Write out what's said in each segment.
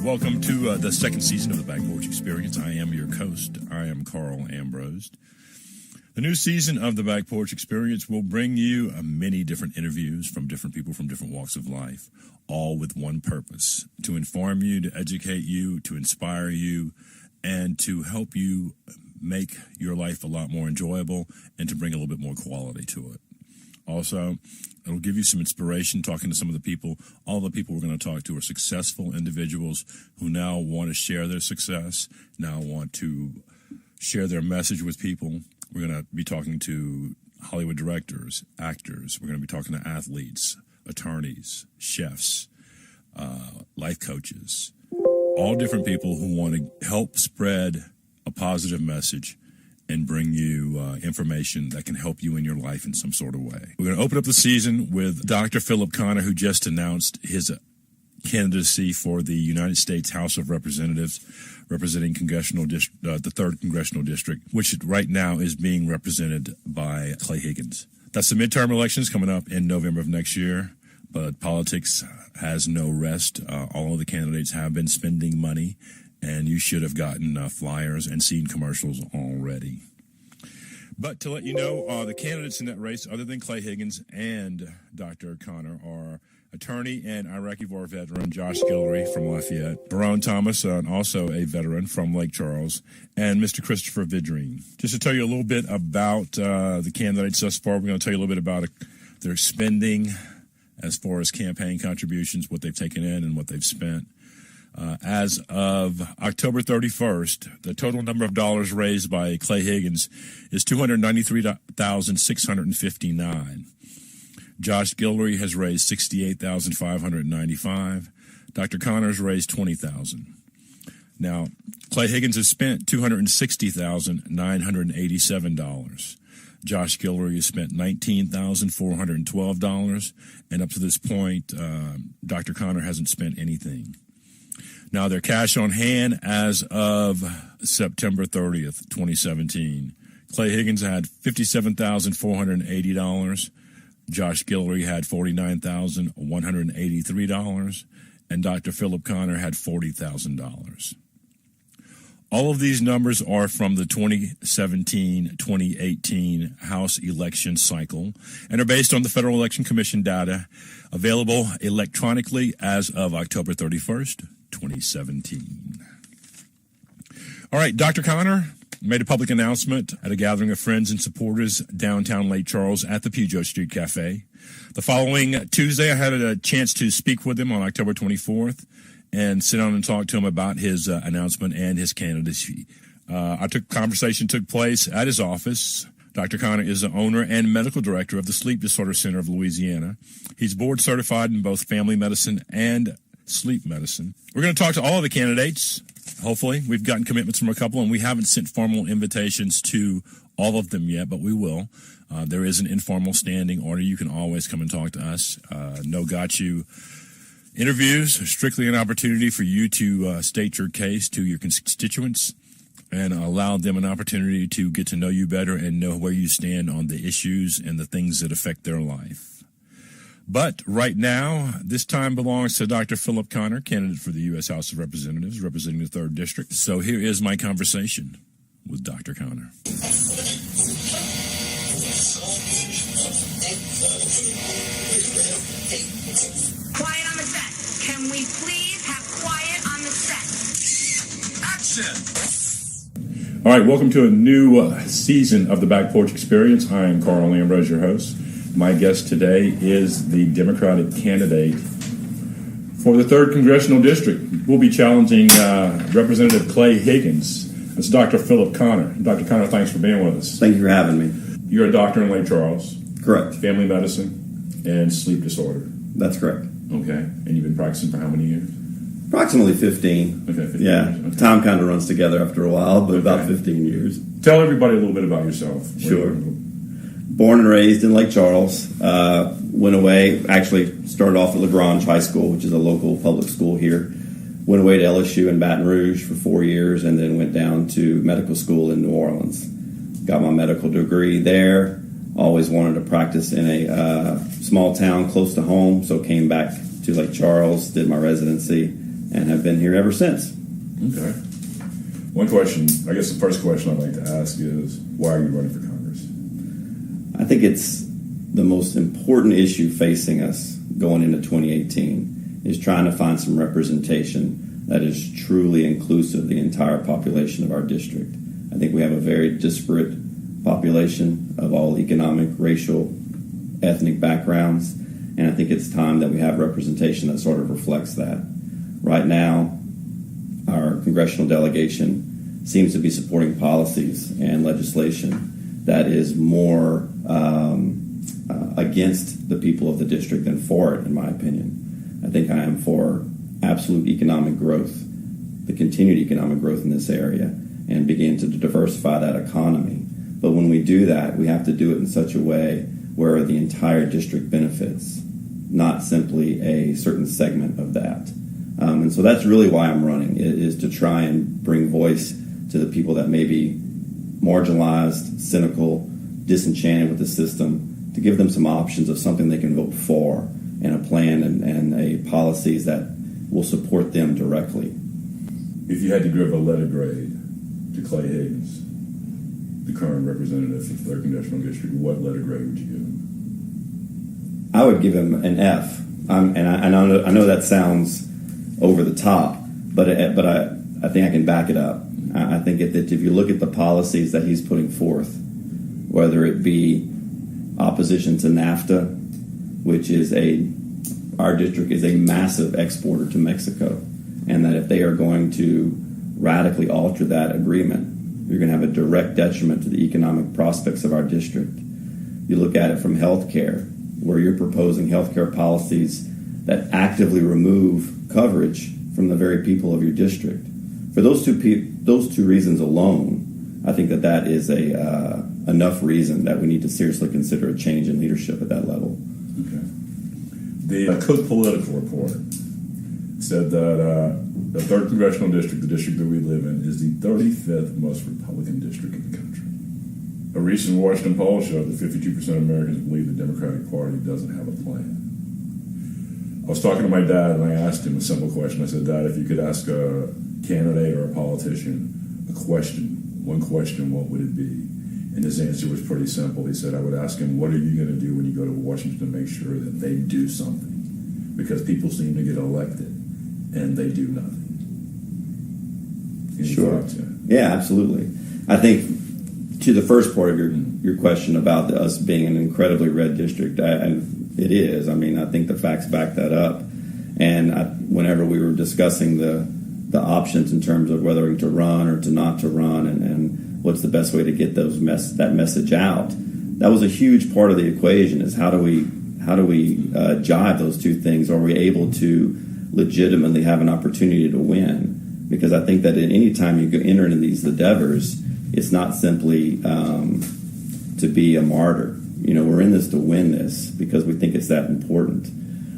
Welcome to the second season of the Back Porch Experience. I am your host. I am Carl Ambrose. The new season of the Back Porch Experience will bring you many different interviews from different people from different walks of life, all with one purpose: to inform you, to educate you, to inspire you, and to help you make your life a lot more enjoyable and to bring a little bit more quality to it. Also, it'll give you some inspiration talking to some of the people. All the people we're going to talk to are successful individuals who now want to share their success, now want to share their message with people. We're going to be talking to Hollywood directors, actors. We're going to be talking to athletes, attorneys, chefs, life coaches, all different people who want to help spread a positive message and bring you information that can help you in your life in some sort of way. We're going to open up the season with Dr. Phillip Conner, who just announced his candidacy for the United States House of Representatives, representing the 3rd Congressional District, which right now is being represented by Clay Higgins. That's the midterm elections coming up in November of next year, but politics has no rest. All of the candidates have been spending money, and you should have gotten flyers and seen commercials already. But to let you know, the candidates in that race, other than Clay Higgins and Dr. Conner, are attorney and Iraqi War veteran Josh Guillory from Lafayette, Barone Thomas, also a veteran from Lake Charles, and Mr. Christopher Vidrine. Just to tell you a little bit about the candidates thus far, we're going to tell you a little bit about their spending as far as campaign contributions, what they've taken in and what they've spent. As of October 31st, the total number of dollars raised by Clay Higgins is $293,659. Josh Guillory has raised $68,595. Dr. Conner's raised $20,000. Now, Clay Higgins has spent $260,987. Josh Guillory has spent $19,412, and up to this point, Dr. Conner hasn't spent anything. Now, their cash on hand as of September 30th, 2017. Clay Higgins had $57,480. Josh Guillory had $49,183. And Dr. Phillip Conner had $40,000. All of these numbers are from the 2017-2018 House election cycle and are based on the Federal Election Commission data available electronically as of October 31st, 2017. All right, Dr. Conner made a public announcement at a gathering of friends and supporters downtown Lake Charles at the Puget Street Cafe. The following Tuesday, I had a chance to speak with him on October 24th and sit down and talk to him about his announcement and his candidacy. Conversation took place at his office. Dr. Conner is the owner and medical director of the Sleep Disorder Center of Louisiana. He's board certified in both family medicine and sleep medicine. We're going to talk to all of the candidates. Hopefully, we've gotten commitments from a couple, and we haven't sent formal invitations to all of them yet, but we will. There is an informal standing order. You can always come and talk to us. No got you interviews are strictly an opportunity for you to state your case to your constituents and allow them an opportunity to get to know you better and know where you stand on the issues and the things that affect their life. But right now, this time belongs to Dr. Phillip Conner, candidate for the U.S.House of Representatives, representing the 3rd District. So here is my conversation with Dr. Conner. Quiet on the set. Can we please have quiet on the set? Action! All right, welcome to a new season of the Back Porch Experience. I am Carl Ambrose, your host. My guest today is the Democratic candidate for the 3rd Congressional District. We'll be challenging Representative Clay Higgins. That's Dr. Phillip Conner. Dr. Conner, thanks for being with us. Thank you for having me. You're a doctor in Lake Charles. Correct. Family medicine and sleep disorder. That's correct. Okay. And you've been practicing for how many years? Approximately 15. Okay, 15 yeah. years. Okay. Time kind of runs together after a while, but about 15 years. Tell everybody a little bit about yourself. Sure. Born and raised in Lake Charles. Went away, actually started off at LaGrange High School, which is a local public school here. Went away to LSU in Baton Rouge for 4 years and then went down to medical school in New Orleans. Got my medical degree there. Always wanted to practice in a small town close to home, so came back to Lake Charles, did my residency, and have been here ever since. Okay. One question, I guess the first question I'd like to ask is, why are you running for Congress? I think it's the most important issue facing us going into 2018 is trying to find some representation that is truly inclusive of the entire population of our district. I think we have a very disparate population of all economic, racial, ethnic backgrounds, and I think it's time that we have representation that sort of reflects that. Right now, our congressional delegation seems to be supporting policies and legislation that is more against the people of the district than for it, in my opinion. I think I am for absolute economic growth, the continued economic growth in this area, and begin to diversify that economy. But when we do that, we have to do it in such a way where the entire district benefits, not simply a certain segment of that. And so that's really why I'm running, is to try and bring voice to the people that may be marginalized, cynical, disenchanted with the system, to give them some options of something they can vote for and a plan and a policies that will support them directly. If you had to give a letter grade to Clay Higgins, the current representative of the 3rd Congressional District, what letter grade would you give him? I would give him an F. I know that sounds over the top, but I think I can back it up. I think if you look at the policies that he's putting forth, whether it be opposition to NAFTA, which is our district is a massive exporter to Mexico, and that if they are going to radically alter that agreement, you're going to have a direct detriment to the economic prospects of our district. You look at it from health care, where you're proposing health care policies that actively remove coverage from the very people of your district. For those two reasons alone, I think that is enough reason that we need to seriously consider a change in leadership at that level. Okay. The Cook Political Report said that the 3rd Congressional District, the district that we live in, is the 35th most Republican district in the country. A recent Washington poll showed that 52% of Americans believe the Democratic Party doesn't have a plan. I was talking to my dad, and I asked him a simple question. I said, Dad, if you could ask a candidate or a politician one question, what would it be? And his answer was pretty simple. He said, I would ask him, what are you going to do when you go to Washington to make sure that they do something? Because people seem to get elected, and they do nothing. Any Sure. thoughts? Yeah, absolutely. I think to the first part of your question about us being an incredibly red district, it is. I mean, I think the facts back that up. And whenever we were discussing the options in terms of whether to run or to not to run, and what's the best way to get that message out, that was a huge part of the equation. Is how do we jive those two things? Are we able to legitimately have an opportunity to win? Because I think that at any time you enter into these endeavors, it's not simply to be a martyr. We're in this to win this because we think it's that important.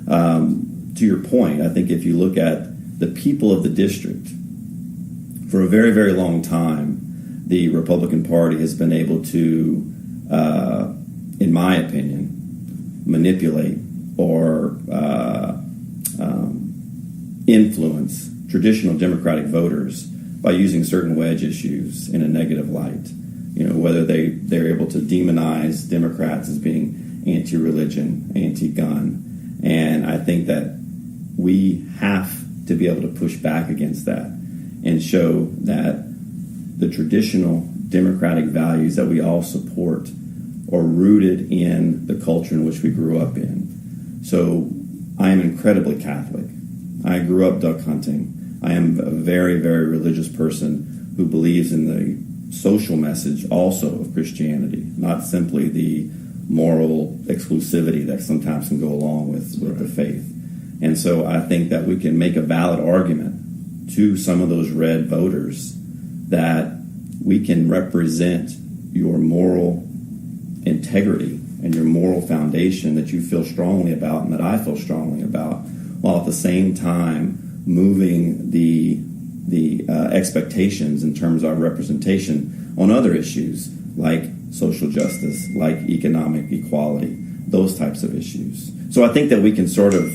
To your point, I think if you look at the people of the district, for a very, very long time, the Republican Party has been able to, in my opinion, manipulate or influence traditional Democratic voters by using certain wedge issues in a negative light. Whether they're able to demonize Democrats as being anti-religion, anti-gun. And I think that we have to be able to push back against that and show that the traditional Democratic values that we all support are rooted in the culture in which we grew up in. So I am incredibly Catholic. I grew up duck hunting. I am a very, very religious person who believes in the social message also of Christianity, not simply the moral exclusivity that sometimes can go along with the faith. And so I think that we can make a valid argument to some of those red voters that we can represent your moral integrity and your moral foundation that you feel strongly about and that I feel strongly about, while at the same time moving the expectations in terms of our representation on other issues like social justice, like economic equality, those types of issues. So I think that we can sort of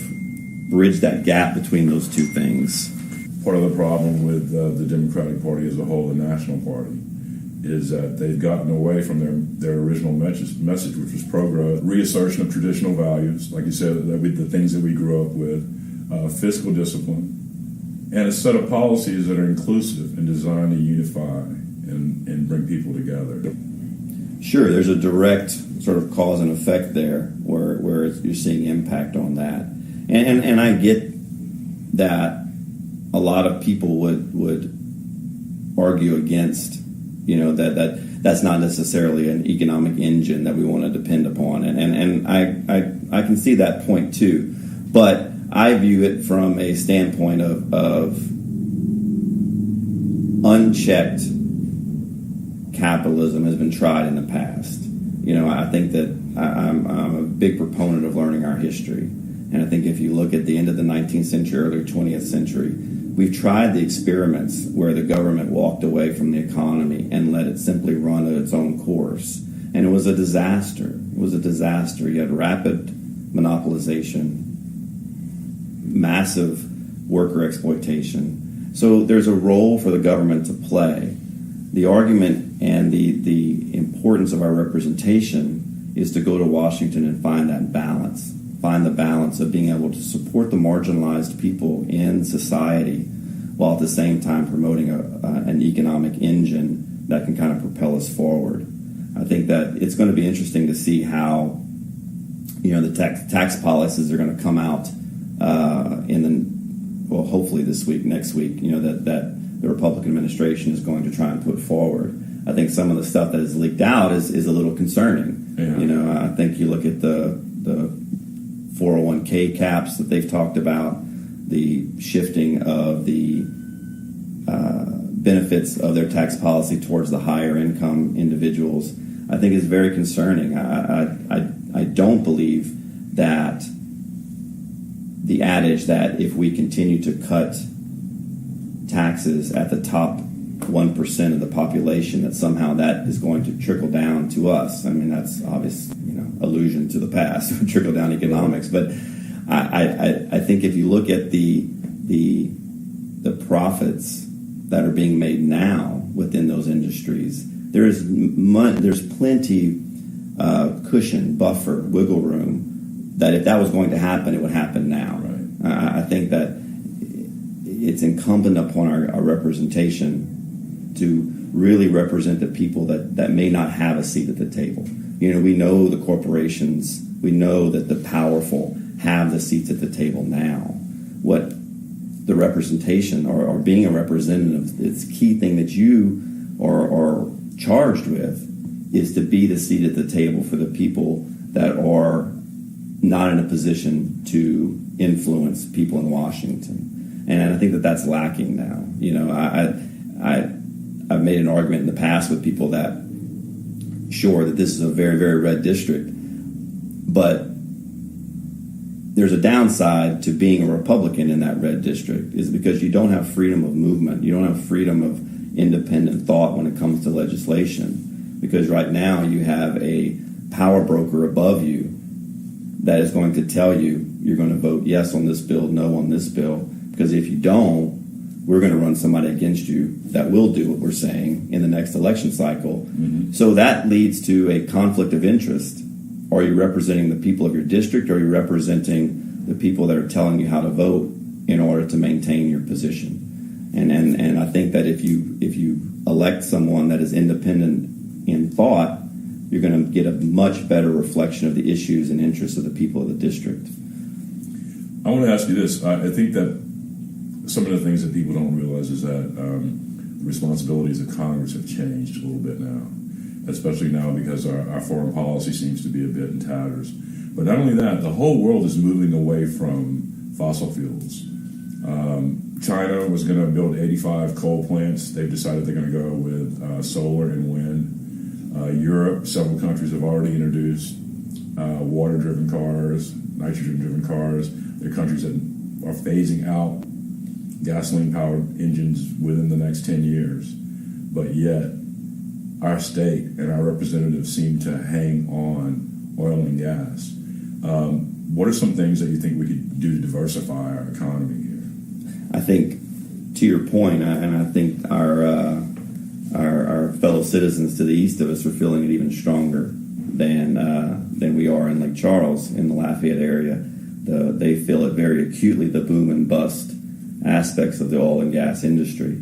bridge that gap between those two things. part of the problem with the Democratic Party as a whole, the National Party, is that they've gotten away from their original message, which was pro-growth, reassertion of traditional values, like you said, the things that we grew up with, fiscal discipline, and a set of policies that are inclusive and designed to unify and bring people together. Sure, there's a direct sort of cause and effect there where you're seeing impact on that. And I get that a lot of people would argue against, that's not necessarily an economic engine that we want to depend upon. And I can see that point too. But I view it from a standpoint of unchecked capitalism has been tried in the past. I think that I'm a big proponent of learning our history. And I think if you look at the end of the 19th century, early 20th century, we've tried the experiments where the government walked away from the economy and let it simply run at its own course. And it was a disaster. It was a disaster. You had rapid monopolization, massive worker exploitation. So there's a role for the government to play. The argument and the importance of our representation is to go to Washington and find that balance. Find the balance of being able to support the marginalized people in society while at the same time promoting an economic engine that can kind of propel us forward. I think that it's going to be interesting to see how the tax policies are going to come out hopefully this week, next week, that the Republican administration is going to try and put forward. I think some of the stuff that is leaked out is a little concerning. Yeah. I think you look at the 401k caps that they've talked about, the shifting of the benefits of their tax policy towards the higher income individuals, I think is very concerning. I don't believe that the adage that if we continue to cut taxes at the top 1% of the population, that somehow that is going to trickle down to us. I mean, that's obvious, allusion to the past, trickle down economics. But I think if you look at the profits that are being made now within those industries, there's plenty cushion, buffer, wiggle room, that if that was going to happen, it would happen now. Right. I think that it's incumbent upon our representation to really represent the people that may not have a seat at the table. We know the corporations, we know that the powerful have the seats at the table now. What the representation or being a representative, it's a key thing that you are charged with, is to be the seat at the table for the people that are not in a position to influence people in Washington. And I think that that's lacking now. I've made an argument in the past with people that, sure, that this is a very, very red district, but there's a downside to being a Republican in that red district, is because you don't have freedom of movement. You don't have freedom of independent thought when it comes to legislation, because right now you have a power broker above you that is going to tell you you're going to vote yes on this bill, no on this bill, because if you don't, we're going to run somebody against you that will do what we're saying in the next election cycle. Mm-hmm. So that leads to a conflict of interest. Are you representing the people of your district, or are you representing the people that are telling you how to vote in order to maintain your position? And I think that if you elect someone that is independent in thought, you're going to get a much better reflection of the issues and interests of the people of the district. I want to ask you this. I think that some of the things that people don't realize is that the responsibilities of Congress have changed a little bit now, especially now because our foreign policy seems to be a bit in tatters. But not only that, the whole world is moving away from fossil fuels. China was going to build 85 coal plants. They've decided they're going to go with solar and wind. Europe, several countries have already introduced water-driven cars, nitrogen-driven cars. There are countries that are phasing out gasoline-powered engines within the next 10 years. But yet, our state and our representatives seem to hang on oil and gas. What are some things that you think we could do to diversify our economy here? I think to your point, and I think our fellow citizens to the east of us are feeling it even stronger than we are in Lake Charles, in the Lafayette area. They feel it very acutely, the boom and bust aspects of the oil and gas industry.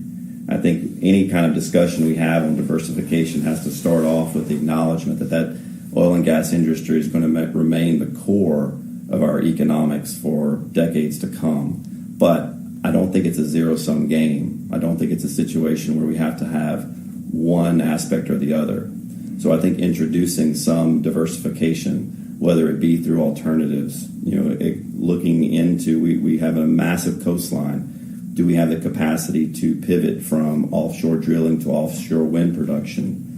I think any kind of discussion we have on diversification has to start off with the acknowledgement that oil and gas industry is going to remain the core of our economics for decades to come. But I don't think it's a zero-sum game. I don't think it's a situation where we have to have one aspect or the other. So I think introducing some diversification, whether it be through alternatives, looking into, we have a massive coastline. Do we have the capacity to pivot from offshore drilling to offshore wind production?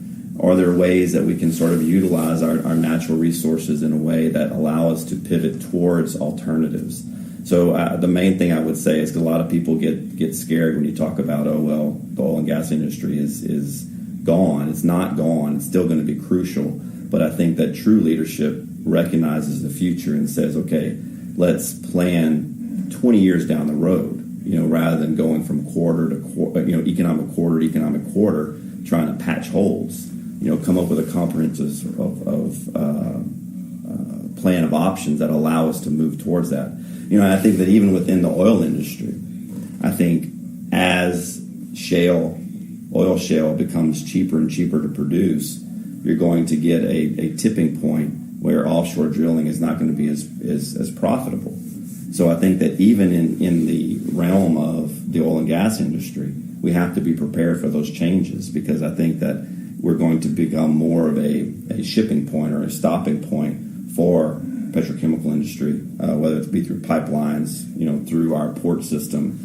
Are there ways that we can sort of utilize our natural resources in a way that allow us to pivot towards alternatives? So the main thing I would say is, because a lot of people get scared when you talk about, the oil and gas industry is gone. It's not gone. It's still going to be crucial. But I think that true leadership recognizes the future and says, okay, let's plan 20 years down the road, rather than going from quarter to quarter, economic quarter to economic quarter, trying to patch holes. Come up with a comprehensive plan of options that allow us to move towards that. I think that even within the oil industry, I think as oil shale becomes cheaper and cheaper to produce, you're going to get a tipping point where offshore drilling is not going to be as profitable. So I think that even in the realm of the oil and gas industry, we have to be prepared for those changes, because I think that we're going to become more of a shipping point or a stopping point for petrochemical industry, whether it be through pipelines, through our port system,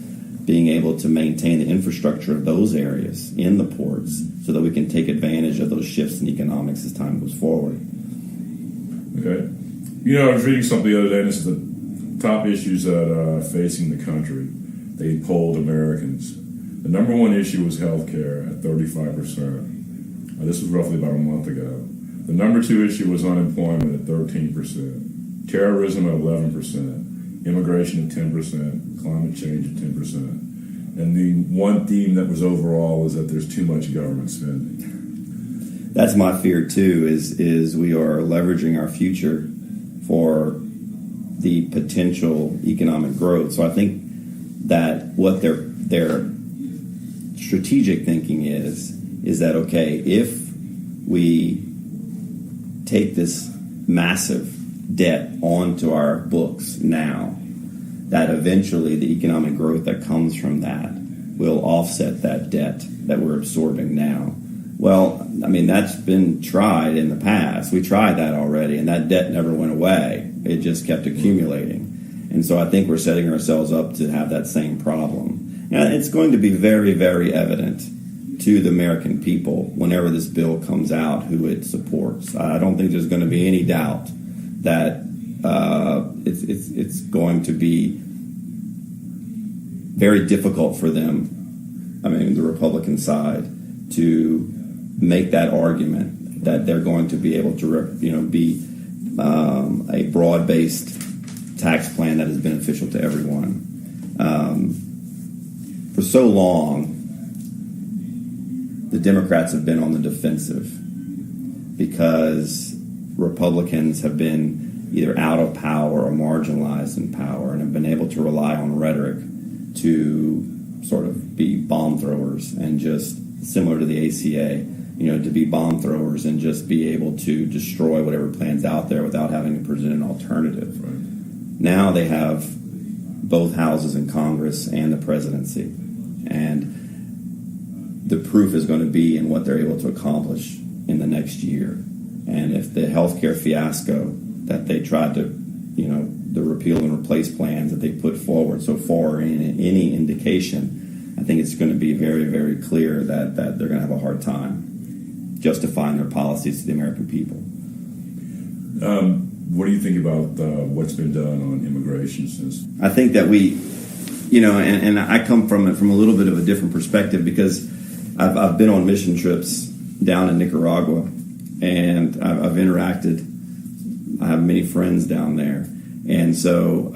being able to maintain the infrastructure of those areas in the ports so that we can take advantage of those shifts in economics as time goes forward. Okay. I was reading something the other day, and this is the top issues that are facing the country. They polled Americans. The number one issue was health care at 35%. This was roughly about a month ago. The number two issue was unemployment at 13%, terrorism at 11%, immigration at 10%, climate change at 10%. And the one theme that was overall is that there's too much government spending. That's my fear too, is we are leveraging our future for the potential economic growth. So I think that what their strategic thinking is that, okay, if we take this massive debt onto our books now, that eventually the economic growth that comes from that will offset that debt that we're absorbing now. Well, that's been tried in the past. We tried that already, and that debt never went away. It just kept accumulating. And so I think we're setting ourselves up to have that same problem. Now, it's going to be very, very evident to the American people whenever this bill comes out who it supports. I don't think there's going to be any doubt that it's going to be very difficult for them, the Republican side, to make that argument that they're going to be able to be a broad-based tax plan that is beneficial to everyone. For so long, the Democrats have been on the defensive because Republicans have been either out of power or marginalized in power and have been able to rely on rhetoric to sort of be bomb throwers and just, similar to the ACA, to be bomb throwers and just be able to destroy whatever plan's out there without having to present an alternative. Right. Now they have both houses in Congress and the presidency. And the proof is going to be in what they're able to accomplish in the next year. And if the healthcare fiasco that they tried to, the repeal and replace plans that they put forward so far are any indication, I think it's going to be very, very clear that they're going to have a hard time justifying their policies to the American people. What do you think about what's been done on immigration since? I think that we, and I come from it from a little bit of a different perspective, because I've been on mission trips down in Nicaragua, and I've interacted. I have many friends down there. And so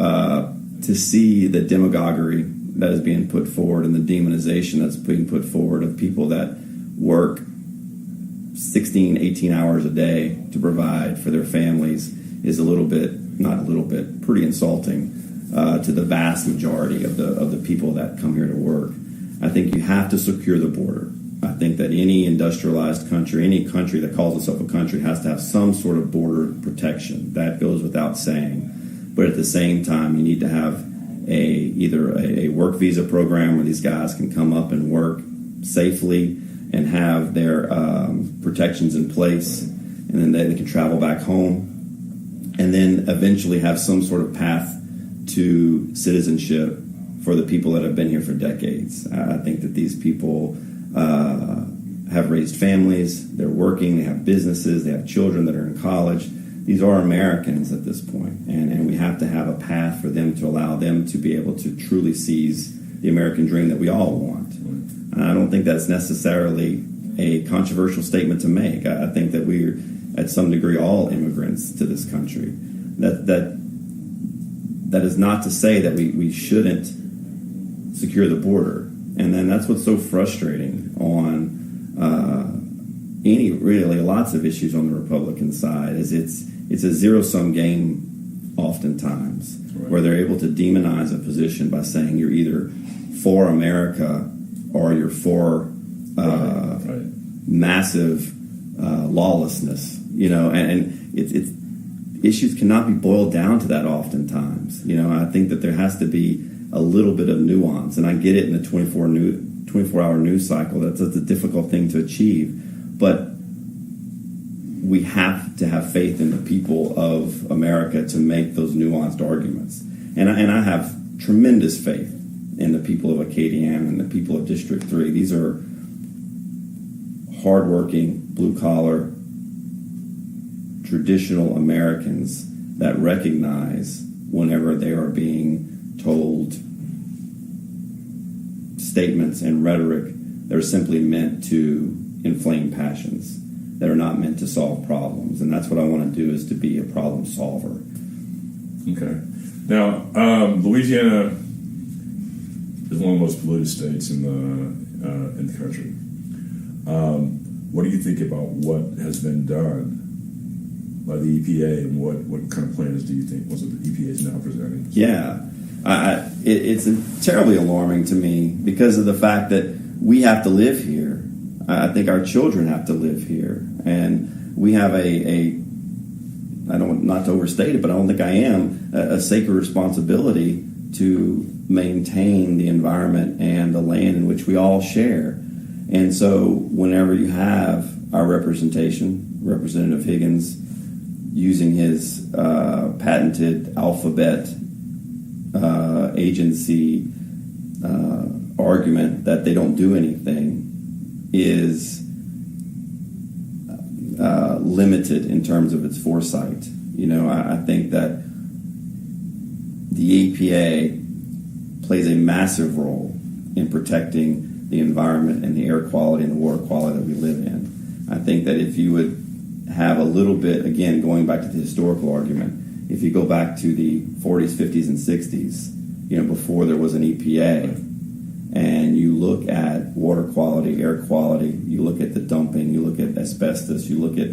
to see the demagoguery that is being put forward and the demonization that's being put forward of people that work 16, 18 hours a day to provide for their families is pretty insulting to the vast majority of the people that come here to work. I think you have to secure the border. I think that any industrialized country, any country that calls itself a country, has to have some sort of border protection. That goes without saying. But at the same time, you need to have either a work visa program where these guys can come up and work safely and have their protections in place, and then they can travel back home, and then eventually have some sort of path to citizenship for the people that have been here for decades. I think that these people have raised families, they're working, they have businesses, they have children that are in college. These are Americans at this point, and we have to have a path for them to allow them to be able to truly seize the American dream that we all want. I don't think that's necessarily a controversial statement to make. I think that we're, at some degree, all immigrants to this country. That is not to say that we shouldn't secure the border. And then that's what's so frustrating on lots of issues on the Republican side is it's a zero-sum game oftentimes, right, where they're able to demonize a position by saying you're either for America or you're for massive lawlessness, and it's issues cannot be boiled down to that oftentimes. I think that there has to be a little bit of nuance, and I get it in the 24-hour news cycle. That's a difficult thing to achieve, but we have to have faith in the people of America to make those nuanced arguments. And I have tremendous faith in the people of Acadiana and the people of District 3. These are hardworking, blue-collar, traditional Americans that recognize whenever they are being told statements and rhetoric that are simply meant to inflame passions, that are not meant to solve problems. And that's what I want to do, is to be a problem solver. Okay. Now, Louisiana is one of the most polluted states in the country. What do you think about what has been done by the EPA, and what kind of plans do you think the EPA is now presenting? Yeah, it's terribly alarming to me because of the fact that we have to live here. I think our children have to live here, and we have not to overstate it, but I don't think I am, a sacred responsibility to maintain the environment and the land in which we all share. And so whenever you have our representation, Representative Higgins, using his patented alphabet agency argument that they don't do anything is limited in terms of its foresight. I think that the EPA plays a massive role in protecting the environment and the air quality and the water quality that we live in. I think that if you would have a little bit, again, going back to the historical argument, if you go back to the 40s, 50s, and 60s, before there was an EPA, and you look at water quality, air quality, you look at the dumping, you look at asbestos, you look at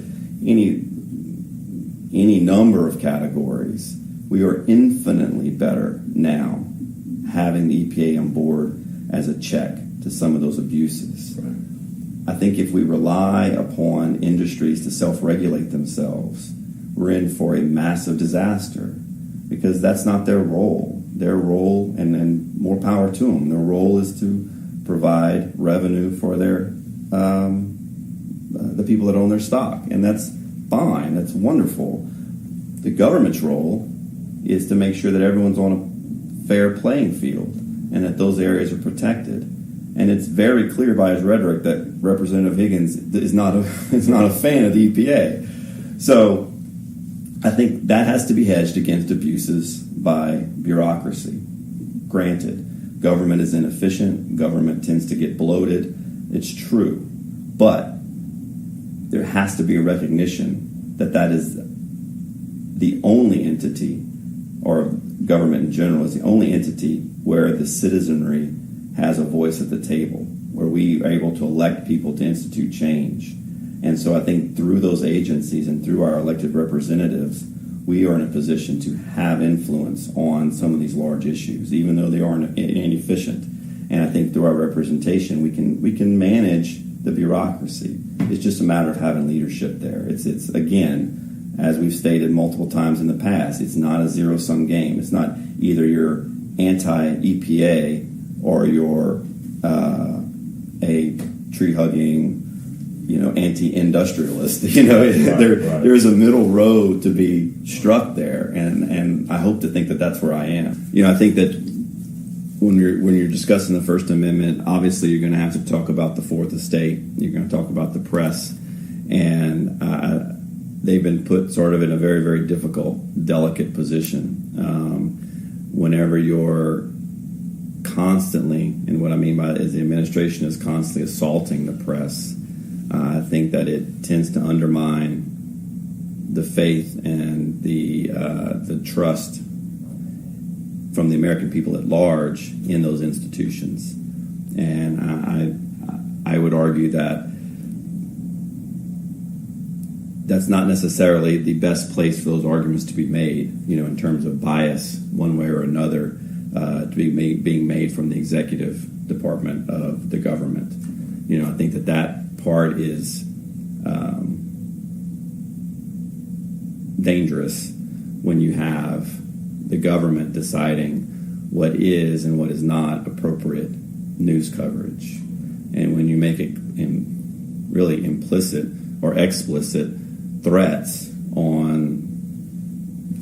any number of categories, we are infinitely better now having the EPA on board as a check to some of those abuses. Right. I think if we rely upon industries to self-regulate themselves, we're in for a massive disaster, because that's not their role. Their role, and more power to them, their role is to provide revenue for their the people that own their stock, and that's fine. That's wonderful. The government's role is to make sure that everyone's on a fair playing field and that those areas are protected. And it's very clear by his rhetoric that Representative Higgins is not a fan of the EPA. So I think that has to be hedged against abuses by bureaucracy. Granted, government is inefficient. Government tends to get bloated. It's true. But there has to be a recognition that that is the only entity or government in general is the only entity where the citizenry has a voice at the table, where we are able to elect people to institute change. And so I think through those agencies and through our elected representatives, we are in a position to have influence on some of these large issues, even though they aren't inefficient. And I think through our representation, we can manage the bureaucracy. It's just a matter of having leadership there. It's again, as we've stated multiple times in the past, it's not a zero-sum game. It's not either you're anti-EPA or you're a tree-hugging, anti-industrialist. There's a middle road to be struck there, and I hope to think that that's where I am. I think that when you're discussing the First Amendment, obviously you're going to have to talk about the Fourth Estate. You're going to talk about the press, and they've been put sort of in a very, very difficult, delicate position. Whenever you're constantly, and what I mean by that is the administration is constantly assaulting the press, I think that it tends to undermine the faith and the trust from the American people at large in those institutions. And I would argue that that's not necessarily the best place for those arguments to be made, in terms of bias one way or another, to be being made from the executive department of the government. I think that part is dangerous when you have the government deciding what is and what is not appropriate news coverage. And when you make it really implicit or explicit threats on,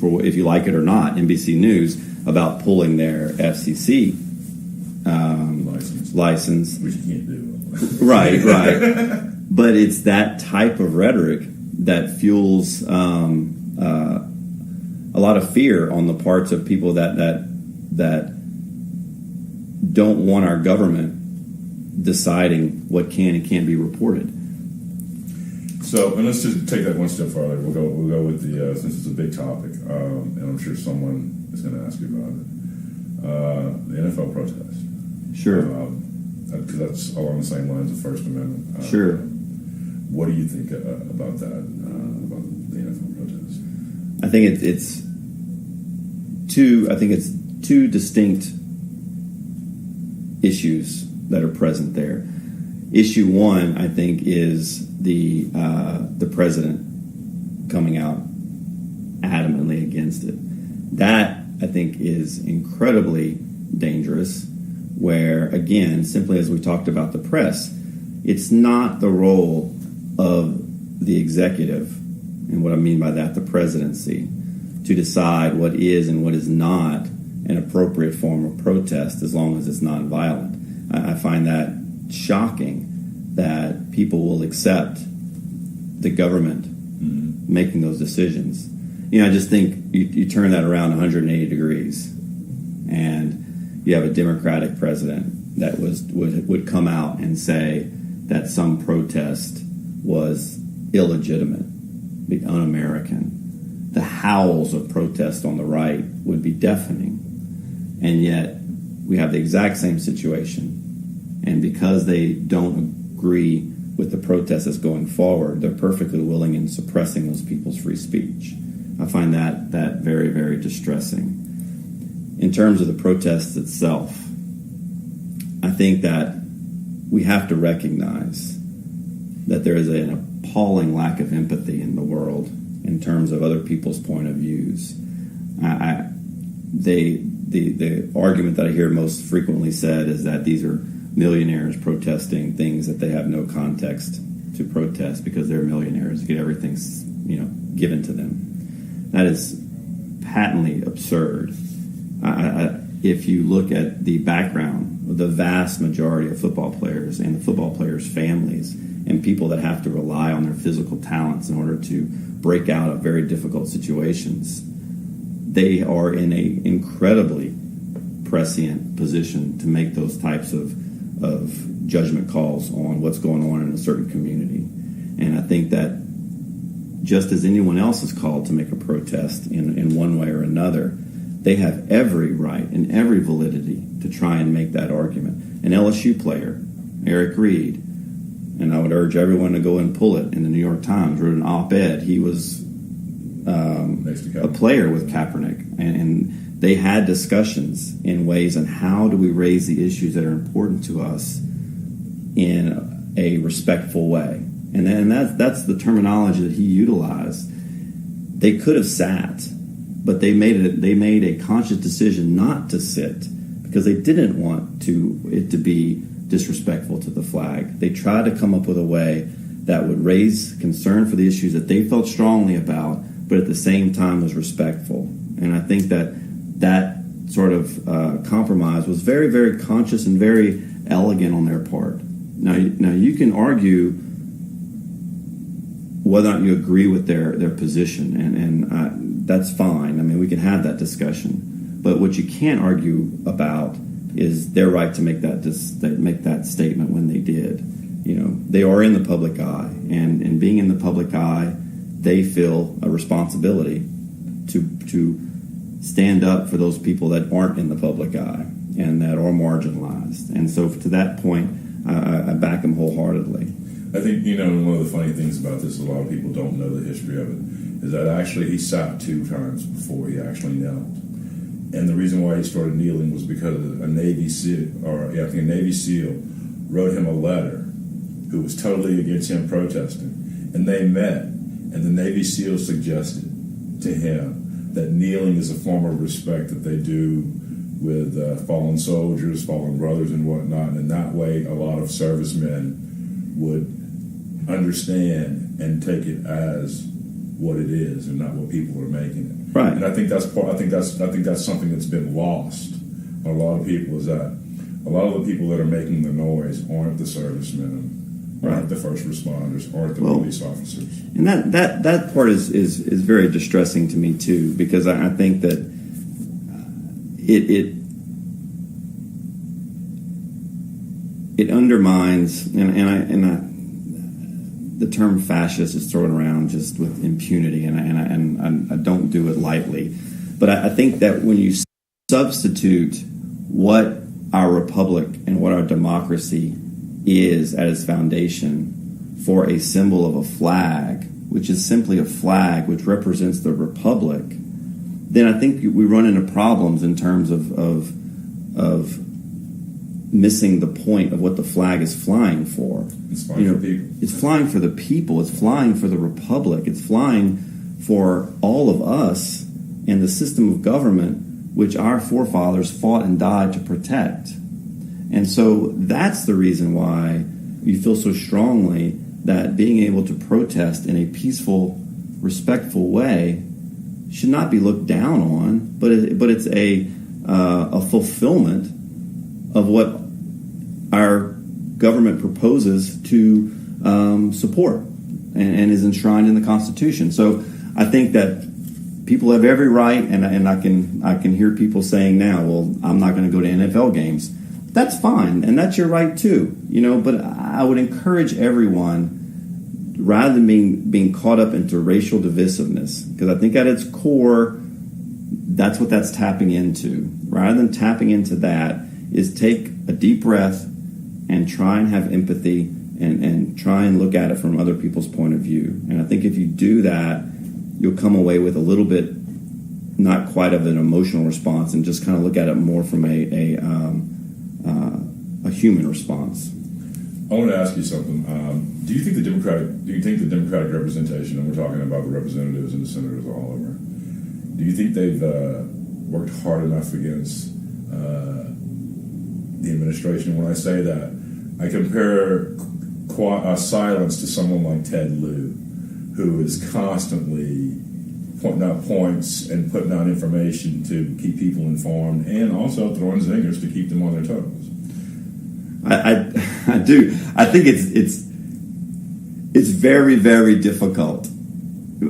for if you like it or not, NBC News about pulling their FCC license. Which you can't do. Right. But it's that type of rhetoric that fuels a lot of fear on the parts of people that don't want our government deciding what can and can't be reported. So, and let's just take that one step farther. We'll go with the since it's a big topic, and I'm sure someone is going to ask you about it. The NFL protest. Sure. Because that's along the same lines of First Amendment. Sure. What do you think about that? About the NFL protest? I think it's two distinct issues that are present there. Issue one, I think, is the president coming out adamantly against it. That, I think, is incredibly dangerous, where, again, simply as we talked about the press, it's not the role of the executive, and what I mean by that, the presidency, to decide what is and what is not an appropriate form of protest as long as it's nonviolent. I find that shocking that people will accept the government making those decisions. I just think you turn that around 180 degrees, and you have a Democratic president that would come out and say that some protest was illegitimate, un-American. The howls of protest on the right would be deafening, and yet we have the exact same situation. And because they don't agree with the protest that's going forward, they're perfectly willing in suppressing those people's free speech. I find that very, very distressing. In terms of the protest itself, I think that we have to recognize that there is an appalling lack of empathy in the world in terms of other people's point of views. The argument that I hear most frequently said is that these are millionaires protesting things that they have no context to protest because they're millionaires, get everything given to them. That is patently absurd. If you look at the background of the vast majority of football players and the football players' families and people that have to rely on their physical talents in order to break out of very difficult situations, they are in an incredibly prescient position to make those types of judgment calls on what's going on in a certain community. And I think that just as anyone else is called to make a protest in one way or another, they have every right and every validity to try and make that argument. An LSU player, Eric Reed, and I would urge everyone to go and pull it in the New York Times, wrote an op-ed. He was a player with Kaepernick, and they had discussions in ways on how do we raise the issues that are important to us in a respectful way. And that's the terminology that he utilized. They could have sat, but they made a conscious decision not to sit because they didn't want it to be disrespectful to the flag. They tried to come up with a way that would raise concern for the issues that they felt strongly about, but at the same time was respectful. And I think that sort of compromise was very, very conscious and very elegant on their part. Now you can argue whether or not you agree with their position, and that's fine. I mean, we can have that discussion. But what you can't argue about is their right to make that statement when they did. They are in the public eye, and being in the public eye, they feel a responsibility to stand up for those people that aren't in the public eye and that are marginalized. And so to that point, I back them wholeheartedly. I think, one of the funny things about this, a lot of people don't know the history of it, is that actually he sat 2 times before he actually knelt. And the reason why he started kneeling was because a Navy SEAL wrote him a letter who was totally against him protesting. And they met, and the Navy SEAL suggested to him that kneeling is a form of respect that they do with fallen soldiers, fallen brothers, and whatnot. And that way, a lot of servicemen would understand and take it as what it is and not what people are making it. Right. And I think that's something that's been lost on a lot of people, is that a lot of the people that are making the noise aren't the servicemen, aren't the first responders, aren't the police officers. And that part is very distressing to me too, because I think that it undermines, and the term fascist is thrown around just with impunity, and I don't do it lightly. But I think that when you substitute what our republic and what our democracy is at its foundation for a symbol of a flag, which is simply a flag which represents the republic, then I think we run into problems in terms of missing the point of what the flag is flying for. It's flying for people. It's flying for the people. It's flying for the republic. It's flying for all of us and the system of government which our forefathers fought and died to protect. And so that's the reason why you feel so strongly that being able to protest in a peaceful, respectful way should not be looked down on, but it's a fulfillment of what our government proposes to support and is enshrined in the Constitution. So I think that people have every right, and I can hear people saying now, well, I'm not going to go to NFL games. That's fine, and that's your right too, but I would encourage everyone, rather than being caught up into racial divisiveness, because I think at its core, that's what that's tapping into. Rather than tapping into that, is take a deep breath and try and have empathy and try and look at it from other people's point of view. And I think if you do that, you'll come away with a little bit, not quite of an emotional response, and just kind of look at it more from a human response. I want to ask you something. Do you think the Democratic representation, and we're talking about the representatives and the senators all over, do you think they've worked hard enough against the administration? When I say that, I compare silence to someone like Ted Lieu, who is constantly pointing out points and putting out information to keep people informed, and also throwing zingers to keep them on their toes. I do. I think it's very, very difficult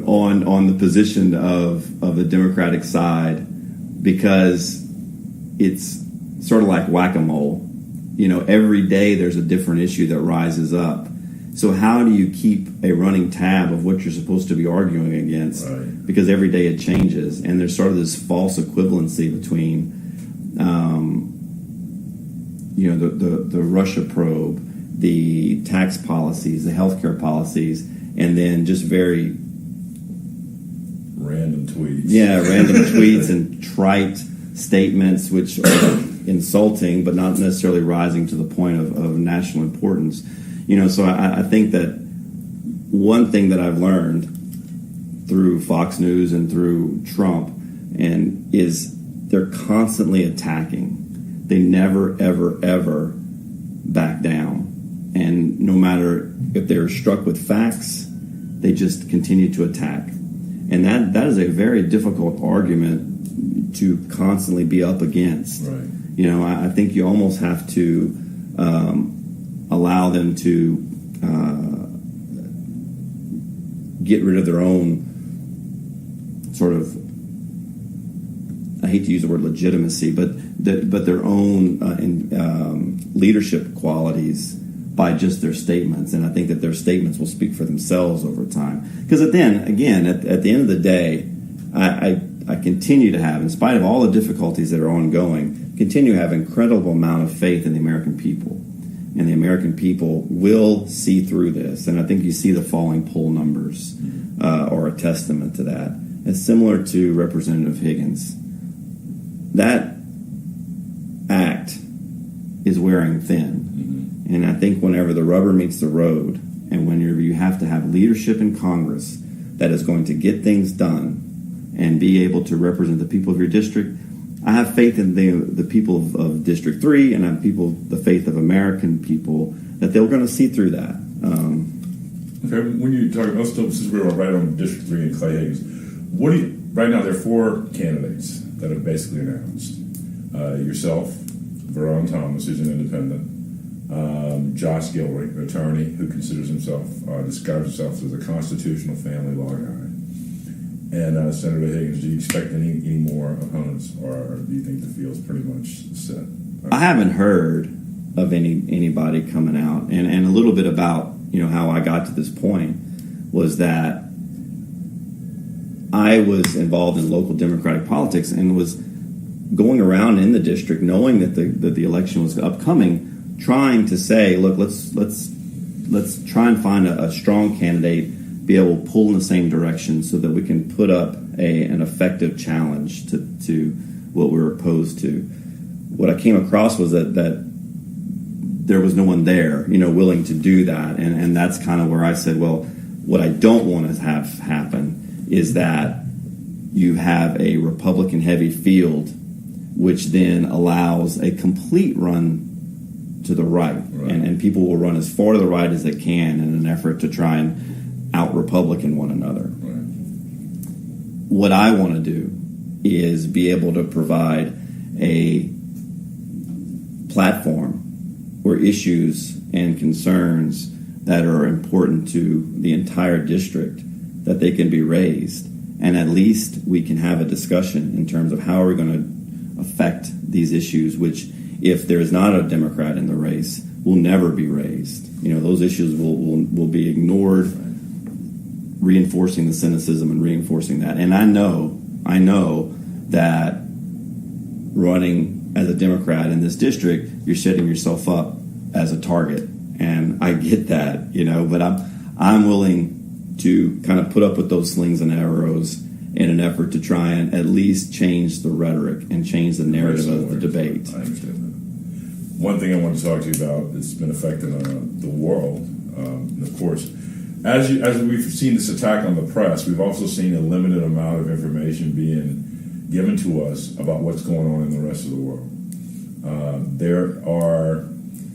on the position of the Democratic side, because it's sort of like whack-a-mole. Every day there's a different issue that rises up. So how do you keep a running tab of what you're supposed to be arguing against? Right. Because every day it changes, and there's sort of this false equivalency between, the Russia probe, the tax policies, the healthcare policies, and then just very random tweets. Yeah, random tweets and trite statements which are insulting, but not necessarily rising to the point of national importance. So I think that one thing that I've learned through Fox News and through Trump is they're constantly attacking. They never, ever, ever back down. And no matter if they're struck with facts, they just continue to attack. And that is a very difficult argument to constantly be up against. Right. I think you almost have to allow them to get rid of their own sort of, I hate to use the word legitimacy, but their own leadership qualities by just their statements. And I think that their statements will speak for themselves over time. Because at the end of the day, I continue to have, in spite of all the difficulties that are ongoing, continue to have incredible amount of faith in the American people. And the American people will see through this. And I think you see the falling poll numbers are a testament to that. It's similar to Representative Higgins. That act is wearing thin. Mm-hmm. And I think whenever the rubber meets the road, and whenever you have to have leadership in Congress that is going to get things done and be able to represent the people of your district, I have faith in the people of District 3, and I have the faith of American people, that they're going to see through that. Okay, when you talk about, since we're right on District 3 and Clay Higgins, right now there are 4 candidates that have basically announced. Yourself, Veron Thomas, who's an independent, Josh Gilroy, an attorney who describes himself as a constitutional family law guy, and Senator Higgins. Do you expect any more opponents, or do you think the field's pretty much set? I haven't heard of anybody coming out, and a little bit about how I got to this point was that I was involved in local Democratic politics and was going around in the district, knowing that the election was upcoming, trying to say, look, let's try and find a strong candidate, be able to pull in the same direction so that we can put up an effective challenge to what we're opposed to. What I came across was that there was no one there, willing to do that. And that's kind of where I said, well, what I don't want to have happen is that you have a Republican-heavy field, which then allows a complete run to the right. And people will run as far to the right as they can in an effort to try and out-Republican one another. Right. What I want to do is be able to provide a platform where issues and concerns that are important to the entire district, that they can be raised, and at least we can have a discussion in terms of how are we going to affect these issues, which, if there is not a Democrat in the race, will never be raised. Those issues will be ignored, reinforcing the cynicism and reinforcing that. And I know that running as a Democrat in this district, you're setting yourself up as a target, and I get that, but I'm willing to kind of put up with those slings and arrows in an effort to try and at least change the rhetoric and change the narrative of the debate. I understand that. One thing I want to talk to you about that's been affecting the world, and of course, as we've seen this attack on the press, we've also seen a limited amount of information being given to us about what's going on in the rest of the world. There are,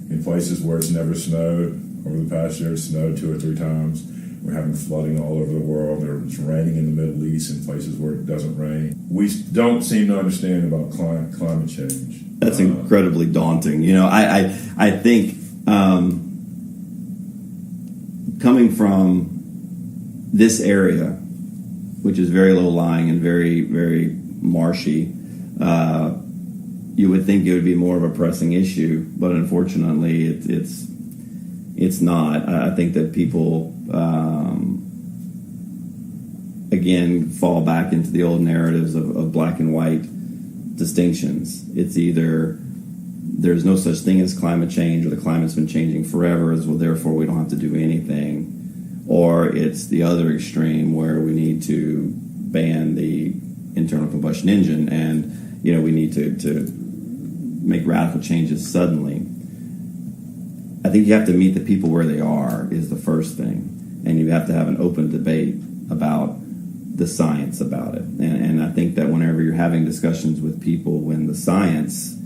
in places where it's never snowed, over the past year it's snowed 2 or 3 times. We're having flooding all over the world. It's raining in the Middle East in places where it doesn't rain. We don't seem to understand about climate change. That's incredibly daunting. I think coming from this area, which is very low-lying and very, very marshy, you would think it would be more of a pressing issue, but unfortunately, It's not. I think that people, again, fall back into the old narratives of black and white distinctions. It's either there's no such thing as climate change, or the climate's been changing forever, as well, therefore we don't have to do anything, or it's the other extreme where we need to ban the internal combustion engine, and we need to make radical changes suddenly. I think you have to meet the people where they are is the first thing, and you have to have an open debate about the science about it. And I think that whenever you're having discussions with people when the science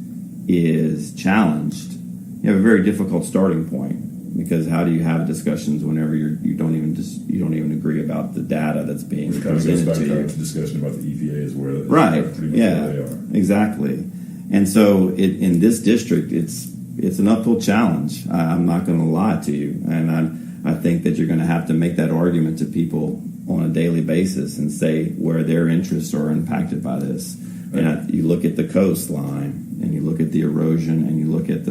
is challenged, you have a very difficult starting point, because how do you have discussions whenever you don't even agree about the data that's being presented to you? Discussion about the EPA is where right, pretty much yeah, where they are. Exactly. And so in this district, it's an uphill challenge. I'm not going to lie to you, and I think that you're going to have to make that argument to people on a daily basis and say where their interests are impacted by this. And you look at the coastline, and you look at the erosion, and you look at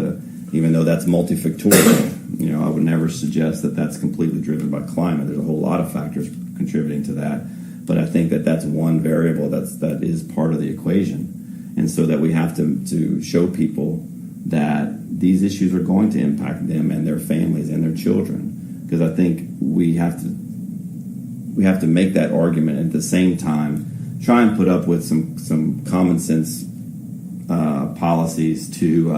even though that's multifactorial, I would never suggest that that's completely driven by climate. There's a whole lot of factors contributing to that. But I think that that's one variable that is part of the equation. And so that we have to show people that these issues are going to impact them and their families and their children. Because I think we have to make that argument, and at the same time try and put up with some common sense policies to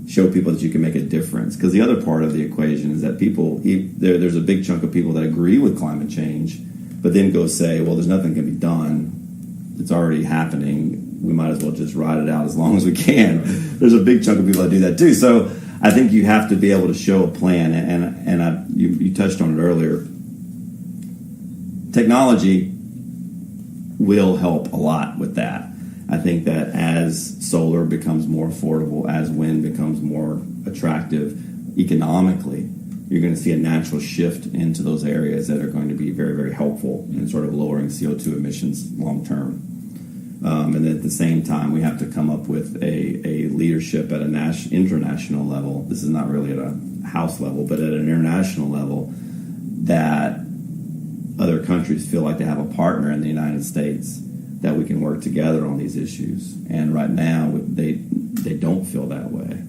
show people that you can make a difference. Because the other part of the equation is that there's a big chunk of people that agree with climate change, but then go say, well, there's nothing can be done. It's already happening. We might as well just ride it out as long as we can. There's a big chunk of people that do that too. So I think you have to be able to show a plan, and you touched on it earlier. Technology will help a lot with that. I think that as solar becomes more affordable, as wind becomes more attractive economically, you're going to see a natural shift into those areas that are going to be very, very helpful in sort of lowering CO2 emissions long term. And at the same time, we have to come up with a leadership at an international level. This is not really at a house level, but at an international level, that other countries feel like they have a partner in the United States, that we can work together on these issues. And right now, they don't feel that way.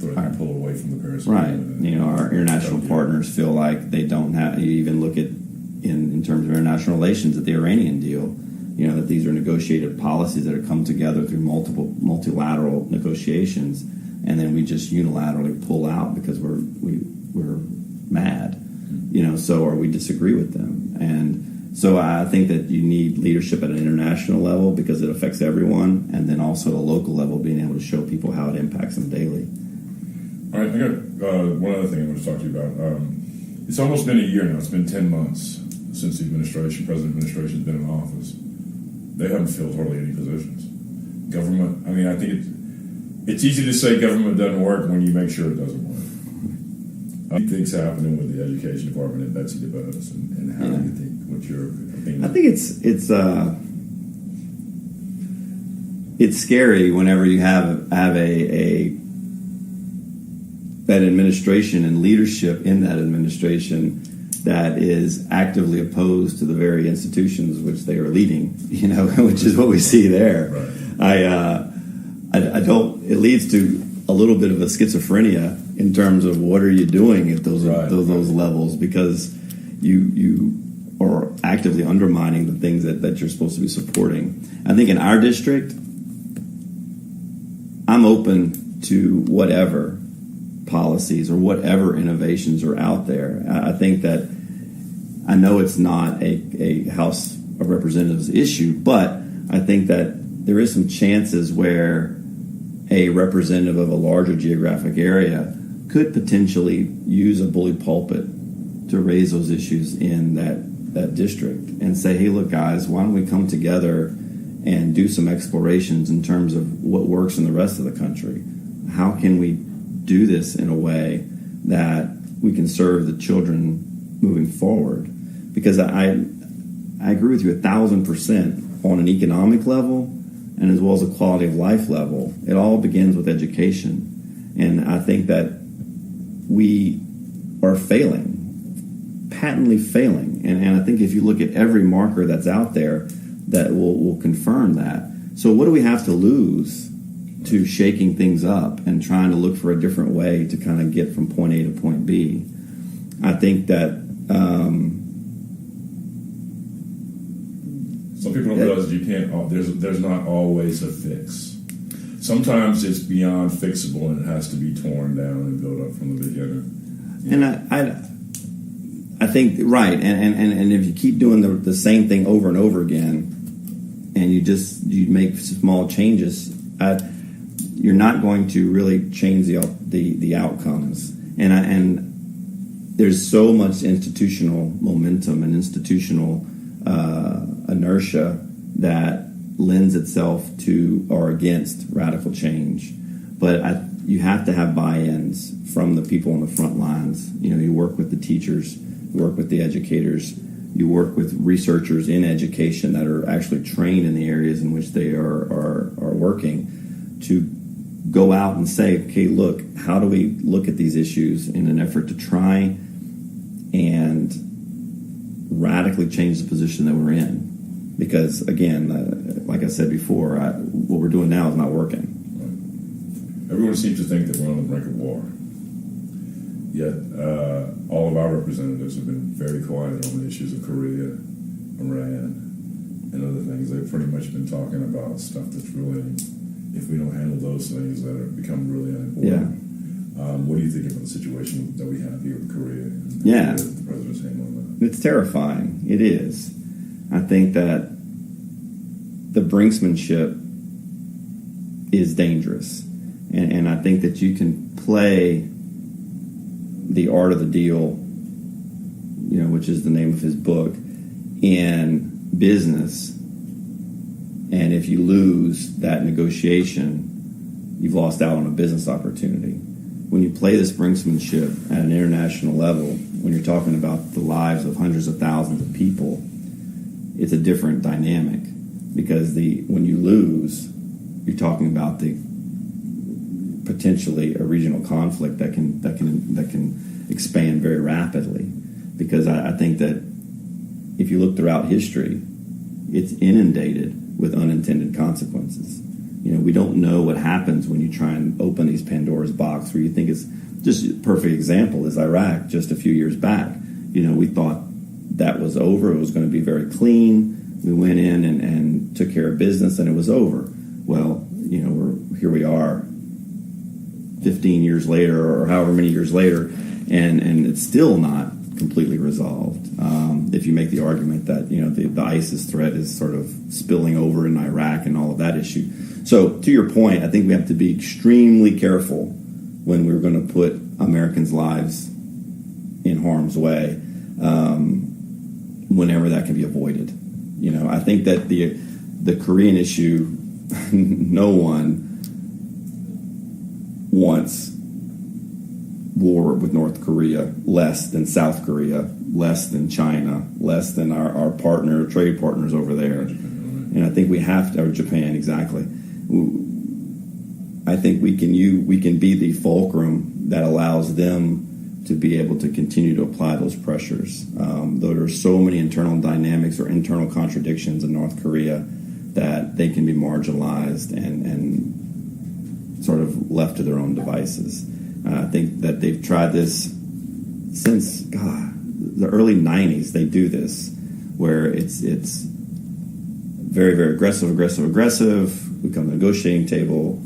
Right, we pull away from the Paris Agreement. Right. Our international partners feel like they don't have. You even look at in terms of international relations at the Iranian deal. That these are negotiated policies that have come together through multilateral negotiations, and then we just unilaterally pull out because we're mad, or we disagree with them. And so I think that you need leadership at an international level because it affects everyone, and then also at a local level, being able to show people how it impacts them daily. All right, I got one other thing I want to talk to you about. It's almost been a year now. It's been 10 months since the president administration has been in office. They haven't filled hardly any positions. Government, I think it's easy to say government doesn't work when you make sure it doesn't work. What do you think's happening with the education department at Betsy DeVos, and how do you think, what's your opinion? I think it's scary whenever you have that administration and leadership in that administration that is actively opposed to the very institutions which they are leading, which is what we see there. Right. I don't. It leads to a little bit of a schizophrenia in terms of what are you doing at those levels, because you are actively undermining the things that you're supposed to be supporting. I think in our district, I'm open to whatever policies or whatever innovations are out there. I think that I know it's not a House of Representatives issue, but I think that there is some chances where a representative of a larger geographic area could potentially use a bully pulpit to raise those issues in that district and say, hey, look, guys, why don't we come together and do some explorations in terms of what works in the rest of the country? How can we do this in a way that we can serve the children moving forward? Because I agree with you 1,000% on an economic level and as well as a quality of life level. It all begins with education. And I think that we are failing, patently failing. And I think if you look at every marker that's out there, that will confirm that. So what do we have to lose to shaking things up and trying to look for a different way to kind of get from point A to point B? I think that some people don't realize you can't. There's not always a fix. Sometimes it's beyond fixable and it has to be torn down and built up from the beginning. And I think right. And if you keep doing the same thing over and over again, and you make small changes, you're not going to really change the outcomes. And there's so much institutional momentum and institutional inertia that lends itself to or against radical change. But you have to have buy-ins from the people on the front lines. You work with the teachers, you work with the educators, you work with researchers in education that are actually trained in the areas in which they are working to go out and say, okay, look, how do we look at these issues in an effort to try and radically change the position that we're in? Because, again, like I said before, what we're doing now is not working. Right. Everyone seems to think that we're on the brink of war. Yet, all of our representatives have been very quiet on the issues of Korea, Iran, and other things. They've pretty much been talking about stuff that's really, if we don't handle those things, that have become really unimportant. Yeah. What do you think about the situation that we have here with Korea? And the president's handling that? It's terrifying. It is. I think that the brinksmanship is dangerous. And I think that you can play the art of the deal, which is the name of his book, in business. And if you lose that negotiation, you've lost out on a business opportunity. When you play this brinksmanship at an international level, when you're talking about the lives of hundreds of thousands of people, it's a different dynamic. Because when you lose, you're talking about the potentially a regional conflict that can expand very rapidly. Because I think that if you look throughout history, it's inundated with unintended consequences. We don't know what happens when you try and open these Pandora's box, where you think it's just a perfect example is Iraq just a few years back. We thought that was over. It was going to be very clean. We went in and took care of business, and it was over. Well, here we are 15 years later, or however many years later, and it's still not completely resolved. If you make the argument that the ISIS threat is sort of spilling over in Iraq and all of that issue. So to your point, I think we have to be extremely careful when we're going to put Americans' lives in harm's way, whenever that can be avoided. I think that the Korean issue, no one wants war with North Korea less than South Korea, less than China, less than our trade partners over there. And I think we have to, or Japan, exactly. I think we can be the fulcrum that allows them to be able to continue to apply those pressures. There are so many internal dynamics or internal contradictions in North Korea that they can be marginalized and sort of left to their own devices. I think that they've tried this since, the early 90s. They do this, where it's very, very aggressive. We come to the negotiating table.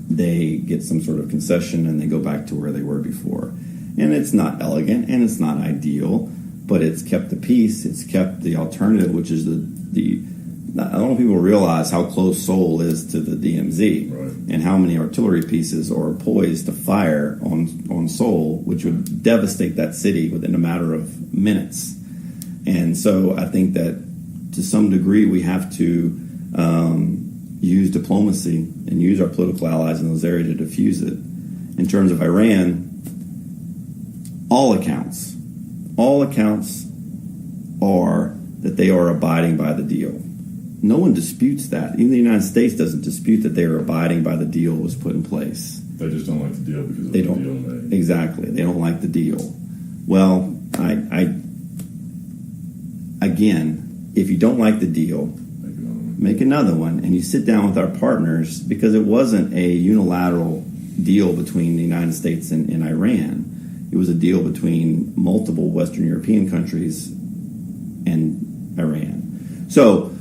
They get some sort of concession, and they go back to where they were before. And it's not elegant, and it's not ideal, but it's kept the peace. It's kept the alternative, which is I don't know if people realize how close Seoul is to the DMZ, right, and how many artillery pieces are poised to fire on Seoul, which would devastate that city within a matter of minutes. And so I think that to some degree we have to use diplomacy and use our political allies in those areas to diffuse it. In terms of Iran, all accounts are that they are abiding by the deal. No one disputes that. Even the United States doesn't dispute that they are abiding by the deal that was put in place. They just don't like the deal because of They the don't deal made. exactly. They don't like the deal. Well, I again, if you don't like the deal, make another one, and you sit down with our partners, because it wasn't a unilateral deal between the United States and Iran. It was a deal between multiple Western European countries and Iran. So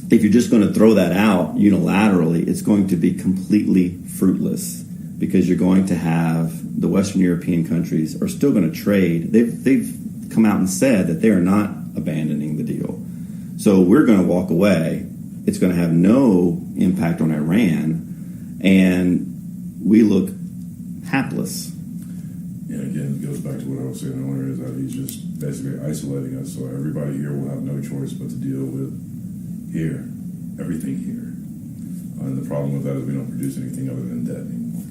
if you're just going to throw that out unilaterally, it's going to be completely fruitless, because you're going to have the Western European countries are still going to trade. They've come out and said that they are not abandoning the deal. So we're going to walk away. It's going to have no impact on Iran, and we look hapless. Yeah, again, it goes back to what I was saying earlier, is that he's just basically isolating us, so everybody here will have no choice but to deal with here, everything here. And the problem with that is we don't produce anything other than debt anymore.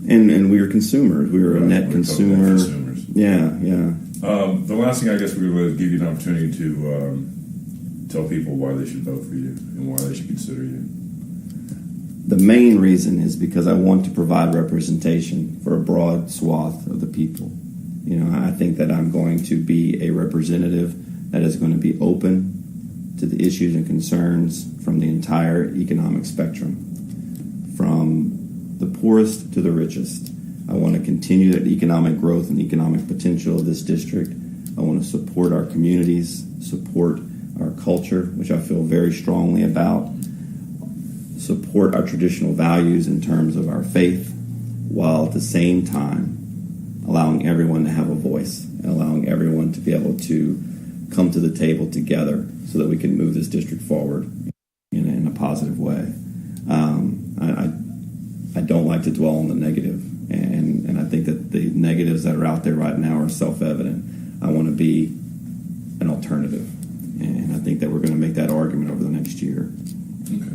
And we are consumers. We are a net consumer. Consumers. Yeah. The last thing I guess we would give you an opportunity to tell people why they should vote for you and why they should consider you. The main reason is because I want to provide representation for a broad swath of the people. You know, I think that I'm going to be a representative that is going to be open to the issues and concerns from the entire economic spectrum, from the poorest to the richest. I want to continue that economic growth and economic potential of this district. I want to support our communities, support our culture, which I feel very strongly about, support our traditional values in terms of our faith, while at the same time allowing everyone to have a voice and allowing everyone to be able to come to the table together so that we can move this district forward in a positive way. I don't like to dwell on the negative, and I think that the negatives that are out there right now are self-evident. I want to be an alternative, and I think that we're going to make that argument over the next year. Okay.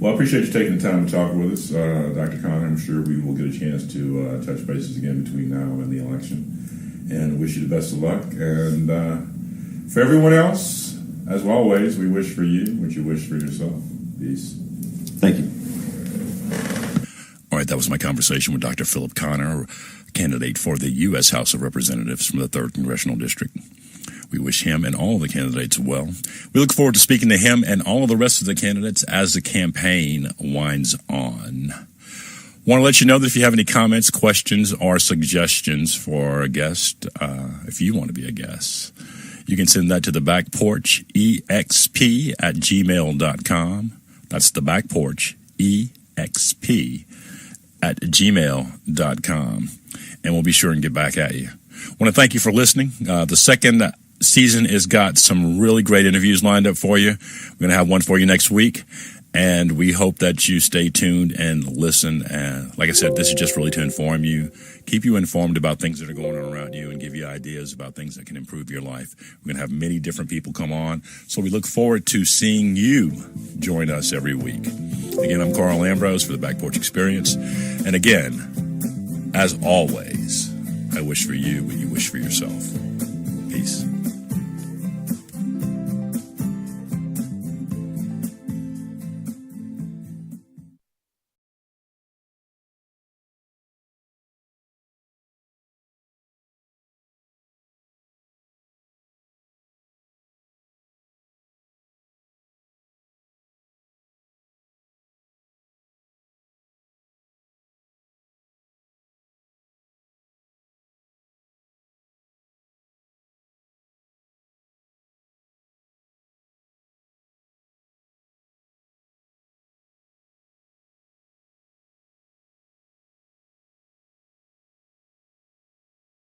Well, I appreciate you taking the time to talk with us, Dr. Conner. I'm sure we will get a chance to touch bases again between now and the election, and wish you the best of luck. And for everyone else, as always, we wish for you what you wish for yourself. Peace. Thank you. All right, that was my conversation with Dr. Phillip Conner, candidate for the U.S. House of Representatives from the 3rd Congressional District. We wish him and all the candidates well. We look forward to speaking to him and all of the rest of the candidates as the campaign winds on. Want to let you know that if you have any comments, questions, or suggestions for a guest, if you want to be a guest, you can send that to the Back Porch EXP at gmail.com. That's the Back Porch EXP at gmail.com. And we'll be sure and get back at you. I want to thank you for listening. The second season has got some really great interviews lined up for you. We're going to have one for you next week. And we hope that you stay tuned and listen. And like I said, this is just really to inform you, keep you informed about things that are going on around you, and give you ideas about things that can improve your life. We're going to have many different people come on. So we look forward to seeing you join us every week. Again, I'm Carl Ambrose for the Back Porch Experience. And again, as always, I wish for you what you wish for yourself. Peace.